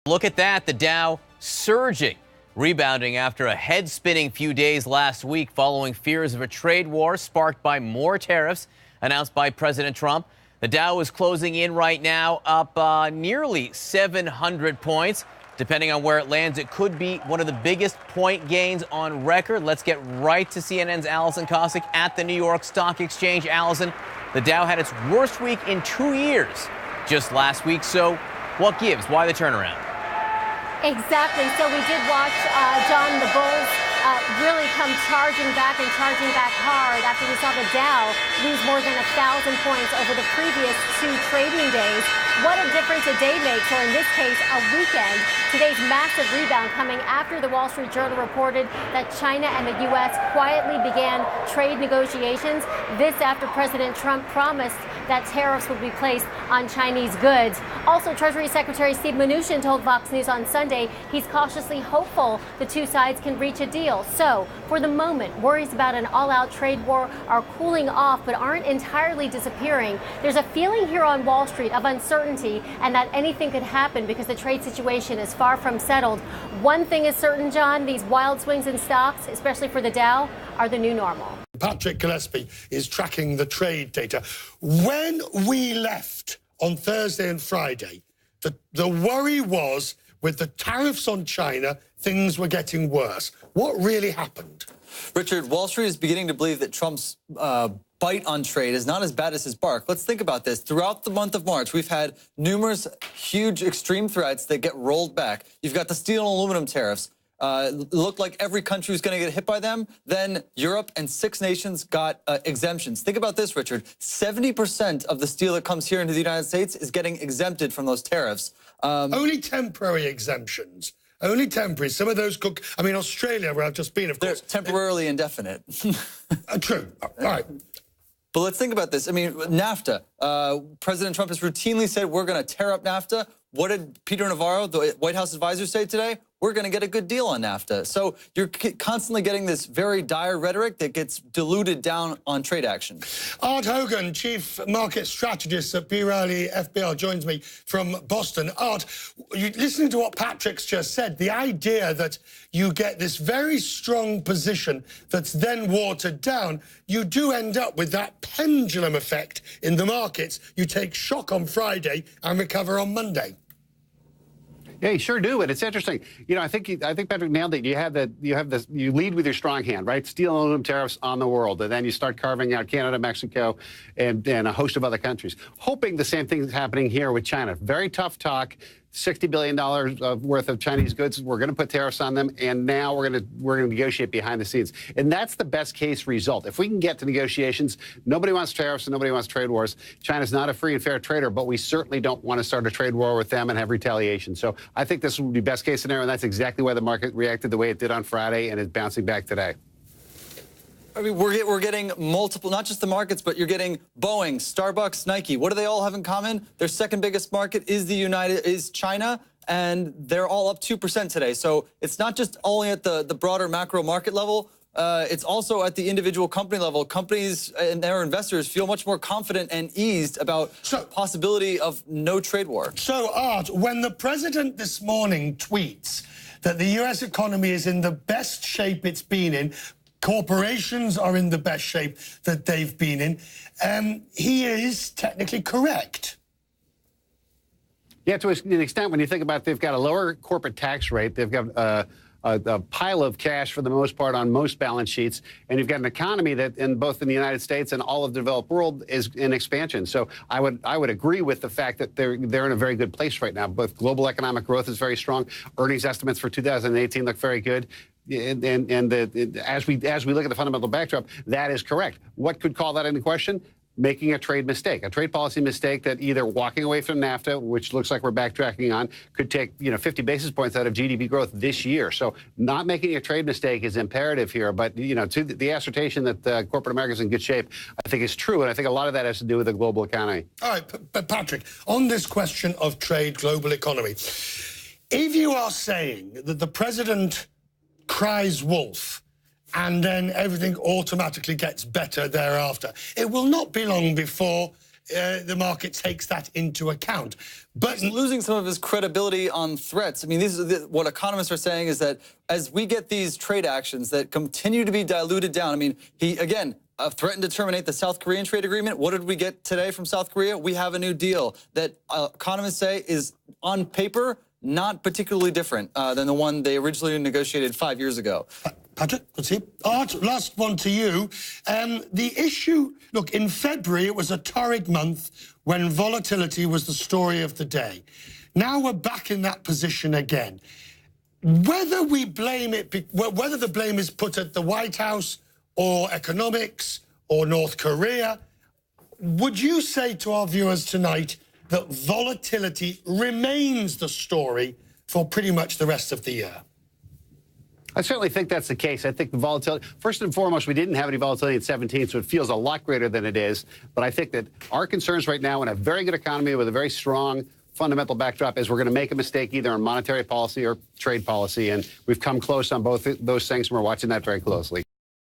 Look at that, the Dow surging, rebounding after a head-spinning few days last week following fears of a trade war sparked by more tariffs announced by President Trump. The Dow is closing in right now up nearly 700 points. Depending on where it lands, it could be one of the biggest point gains on record. Let's get right to CNN's Allison Cossack at the New York Stock Exchange. Allison, the Dow had its worst week in 2 years just last week. So what gives? Why the turnaround? Exactly. So we did watch, John, the bulls really come charging back hard after we saw the Dow lose more than 1,000 points over the previous 2 trading days. What a difference a day makes, or in this case, a weekend. Today's massive rebound coming after the Wall Street Journal reported that China and the U.S. quietly began trade negotiations. This after President Trump promised that tariffs would be placed on Chinese goods. Also, Treasury Secretary Steve Mnuchin told Fox News on Sunday he's cautiously hopeful the two sides can reach a deal. So, for the moment, worries about an all-out trade war are cooling off but aren't entirely disappearing. There's a feeling here on Wall Street of uncertainty and that anything could happen because the trade situation is far from settled. One thing is certain, John, these wild swings in stocks, especially for the Dow, are the new normal. Patrick Gillespie is tracking the trade data. When we left on Thursday and Friday, the worry was with the tariffs on China, things were getting worse. What really happened? Richard, Wall Street is beginning to believe that Trump's bite on trade is not as bad as his bark. Let's think about this. Throughout the month of March, we've had numerous huge extreme threats that get rolled back. You've got the steel and aluminum tariffs. Looked like every country was going to get hit by them. Then Europe and 6 nations got exemptions. Think about this, Richard. 70% of the steel that comes here into the United States is getting exempted from those tariffs. Only temporary exemptions. Only temporary. Some of those could... I mean, Australia, where I've just been, of course... They're temporarily indefinite. True. All right. But let's think about this. I mean, NAFTA. President Trump has routinely said we're going to tear up NAFTA. What did Peter Navarro, the White House advisor, say today? We're going to get a good deal on NAFTA. So you're constantly getting this very dire rhetoric that gets diluted down on trade action. Art Hogan, Chief Market Strategist at B. Riley FBR, joins me from Boston. Art, listening to what Patrick's just said, the idea that you get this very strong position that's then watered down, you do end up with that pendulum effect in the markets. You take shock on Friday and recover on Monday. Yeah, you sure do, and it's interesting. You know, I think Patrick nailed it. You lead with your strong hand, right? Steel and aluminum tariffs on the world, and then you start carving out Canada, Mexico, and a host of other countries. Hoping the same thing is happening here with China. Very tough talk. $60 billion worth of Chinese goods. We're going to put tariffs on them, and now we're going to negotiate behind the scenes. And that's the best case result. If we can get to negotiations, nobody wants tariffs and nobody wants trade wars. China's not a free and fair trader, but we certainly don't want to start a trade war with them and have retaliation. So I think this would be best case scenario, and that's exactly why the market reacted the way it did on Friday and is bouncing back today. I mean, we're getting multiple, not just the markets, but you're getting Boeing, Starbucks, Nike. What do they all have in common? Their second biggest market is China, and they're all up 2% today. So it's not just only at the broader macro market level. It's also at the individual company level. Companies and their investors feel much more confident and eased about the possibility of no trade war. So, Art, when the president this morning tweets that the U.S. economy is in the best shape it's been in, corporations are in the best shape that they've been in, he is technically correct. Yeah, to an extent, when you think about it, they've got a lower corporate tax rate. They've got a pile of cash for the most part on most balance sheets, and you've got an economy that, both in the United States and all of the developed world, is in expansion. So I would agree with the fact that they're in a very good place right now. Both global economic growth is very strong. Earnings estimates for 2018 look very good. And as we look at the fundamental backdrop, that is correct. What could call that into question? Making a trade mistake, a trade policy mistake that either walking away from NAFTA, which looks like we're backtracking on, could take 50 basis points out of GDP growth this year. So not making a trade mistake is imperative here. But to the assertion that corporate America is in good shape, I think is true, and I think a lot of that has to do with the global economy. All right, but Patrick, on this question of trade, global economy, if you are saying that the president cries wolf and then everything automatically gets better thereafter, it will not be long before the market takes that into account. But he's losing some of his credibility on threats. I mean, what economists are saying is that as we get these trade actions that continue to be diluted down, I mean, he, again, threatened to terminate the South Korean trade agreement. What did we get today from South Korea? We have a new deal that economists say is, on paper, not particularly different than the one they originally negotiated 5 years ago. Patrick, let's see. Art, last one to you. The issue, look, in February, it was a torrid month when volatility was the story of the day. Now we're back in that position again. Whether we blame it, whether the blame is put at the White House or economics or North Korea, would you say to our viewers tonight that volatility remains the story for pretty much the rest of the year? I certainly think that's the case. I think the volatility, first and foremost, we didn't have any volatility in 17, so it feels a lot greater than it is. But I think that our concerns right now in a very good economy with a very strong fundamental backdrop is we're going to make a mistake either on monetary policy or trade policy. And we've come close on both those things, and we're watching that very closely.